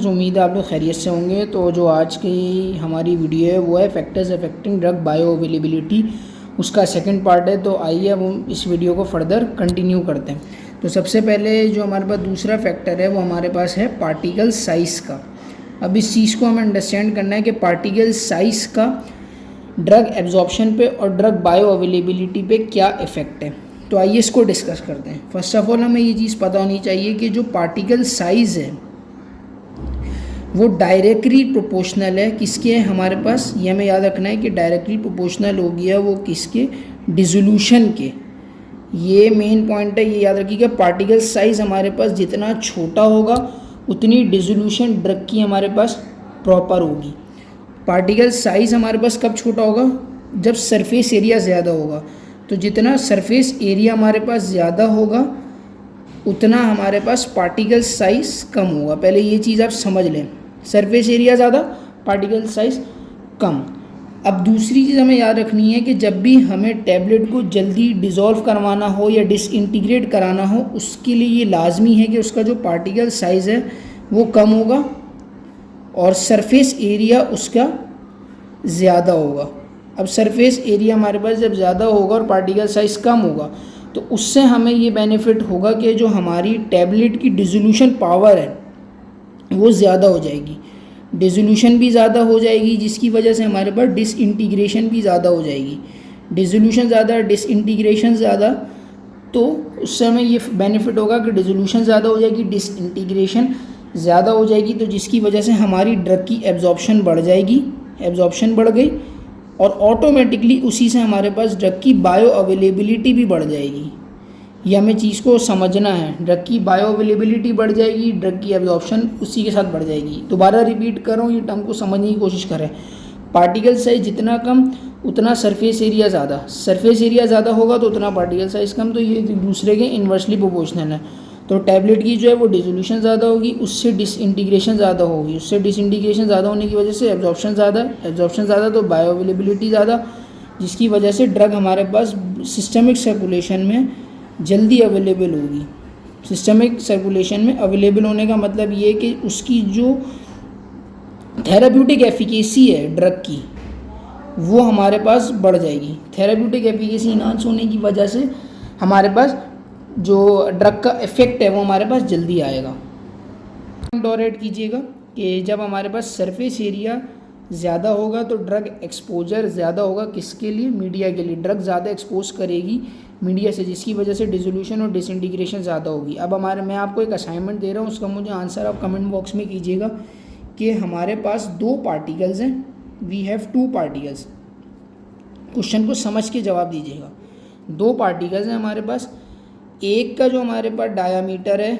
Students, उम्मीद है आप लोग खैरियत से होंगे। तो जो आज की हमारी वीडियो है वो है factors affecting drug bio availability, उसका सेकंड पार्ट है। तो आइए अब हम इस वीडियो को फर्दर कंटिन्यू करते हैं। तो सबसे पहले जो हमारे पास दूसरा फैक्टर है वो हमारे पास है पार्टिकल साइज़ का। अब इस चीज़ को हमें अंडरस्टैंड करना है कि पार्टिकल साइज़ का ड्रग एब्जॉर्प्शन पे और ड्रग बायो अवेलेबिलिटी पे क्या इफ़ेक्ट है। तो आइए इसको डिस्कस करते हैं। फर्स्ट ऑफ ऑल हमें ये चीज़ पता होनी चाहिए कि जो पार्टिकल साइज़ है वो डायरेक्टली प्रोपोर्शनल है किसके, हमारे पास ये हमें याद रखना है कि डायरेक्टली प्रोपोर्शनल हो गया वो किसके, डिसोल्यूशन के। ये मेन पॉइंट है, ये याद रखिएगा। पार्टिकल साइज़ हमारे पास जितना छोटा होगा उतनी डिसोल्यूशन ड्रग की हमारे पास प्रॉपर होगी। पार्टिकल साइज़ हमारे पास कब छोटा होगा, जब सरफेस एरिया ज़्यादा होगा। तो जितना सरफेस एरिया हमारे पास ज़्यादा होगा उतना हमारे पास पार्टिकल साइज़ कम होगा। पहले ये चीज़ आप समझ लें, सरफेस एरिया ज़्यादा, पार्टिकल साइज़ कम। अब दूसरी चीज़ हमें याद रखनी है कि जब भी हमें टैबलेट को जल्दी डिज़ोल्व करवाना हो या डिसइंटीग्रेट कराना हो, उसके लिए ये लाजमी है कि उसका जो पार्टिकल साइज़ है वो कम होगा और सरफेस एरिया उसका ज़्यादा होगा। अब सरफेस एरिया हमारे पास जब ज़्यादा होगा और पार्टिकल साइज़ कम होगा तो उससे हमें ये बेनिफिट होगा कि जो हमारी टैबलेट की डिसोल्यूशन पावर है वो ज़्यादा हो जाएगी, डिसोल्यूशन भी ज़्यादा हो जाएगी, जिसकी वजह से हमारे पास डिसइंटीग्रेशन भी ज़्यादा हो जाएगी। डिसोल्यूशन ज़्यादा, डिसइंटीग्रेशन ज़्यादा, तो उससे हमें ये बेनिफिट होगा कि डिसोल्यूशन ज़्यादा हो जाएगी, डिसइंटीग्रेशन ज़्यादा हो जाएगी, तो जिसकी वजह से हमारी ड्रग की एब्जॉर्प्शन बढ़ जाएगी। एब्जॉर्प्शन बढ़ गई और ऑटोमेटिकली उसी से हमारे पास ड्रग की बायो अवेलेबिलिटी भी बढ़ जाएगी। ये हमें चीज़ को समझना है, ड्रग की बायो अवेलेबिलिटी बढ़ जाएगी, ड्रग की एब्जॉर्प्शन उसी के साथ बढ़ जाएगी। दोबारा रिपीट कर रहा हूँ, ये टर्म को समझने की कोशिश करें। पार्टिकल साइज जितना कम उतना सरफेस एरिया ज़्यादा, सरफेस एरिया ज़्यादा होगा तो उतना पार्टिकल साइज़ कम। तो ये दूसरे के इन्वर्सली प्रोपोर्शनल है। तो टैबलेट की जो है वो डिसोल्यूशन ज़्यादा होगी, उससे डिसइंटीग्रेशन ज़्यादा होगी, उससे डिसइंटीग्रेशन ज़्यादा होने की वजह से एब्जॉर्प्शन ज़्यादा, एब्जॉर्प्शन ज़्यादा तो बायो अवेलेबिलिटी ज़्यादा, जिसकी वजह से ड्रग हमारे पास सिस्टमिक सर्कुलेशन में जल्दी अवेलेबल होगी। सिस्टमिक सर्कुलेशन में अवेलेबल होने का मतलब ये है कि उसकी जो थेराप्यूटिक एफिकेसी है ड्रग की वो हमारे पास बढ़ जाएगी। थेराप्यूटिक एफिकेसी इनहांस होने की वजह से हमारे पास जो ड्रग का इफ़ेक्ट है वो हमारे पास जल्दी आएगा। और ऐड कीजिएगा कि जब हमारे पास सरफेस एरिया ज़्यादा होगा तो ड्रग एक्सपोजर ज़्यादा होगा, किसके लिए, मीडिया के लिए। ड्रग ज़्यादा एक्सपोज करेगी मीडिया से, जिसकी वजह से डिसोल्यूशन और डिसइंटीग्रेशन ज़्यादा होगी। अब मैं आपको एक असाइनमेंट दे रहा हूँ, उसका मुझे आंसर आप कमेंट बॉक्स में कीजिएगा कि हमारे पास 2 पार्टिकल्स हैं, वी हैव 2 पार्टिकल्स। क्वेश्चन को समझ के जवाब दीजिएगा। 2 पार्टिकल्स हैं हमारे पास, एक का जो हमारे पास डायामीटर है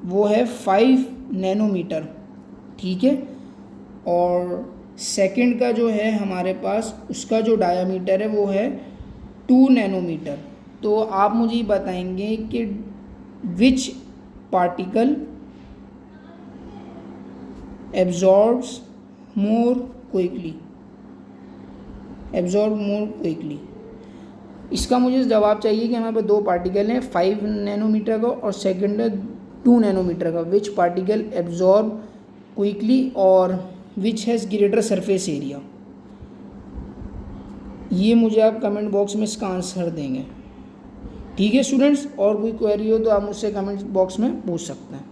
वो है 5 नैनोमीटर, ठीक है, और सेकंड का जो है हमारे पास उसका जो डायामीटर है वो है 2 नैनोमीटर। तो आप मुझे बताएंगे कि which particle absorbs more quickly, absorb more quickly. इसका मुझे जवाब चाहिए कि हमारे पास 2 पार्टिकल हैं, 5 नैनोमीटर का और सेकंड है 2 नैनोमीटर का। विच पार्टिकल एब्जॉर्ब क्विकली और which has greater surface area. ये मुझे आप कमेंट बॉक्स में इसका आंसर देंगे, ठीक है स्टूडेंट्स। और कोई क्वेरी हो तो आप मुझसे कमेंट बॉक्स में पूछ सकते हैं।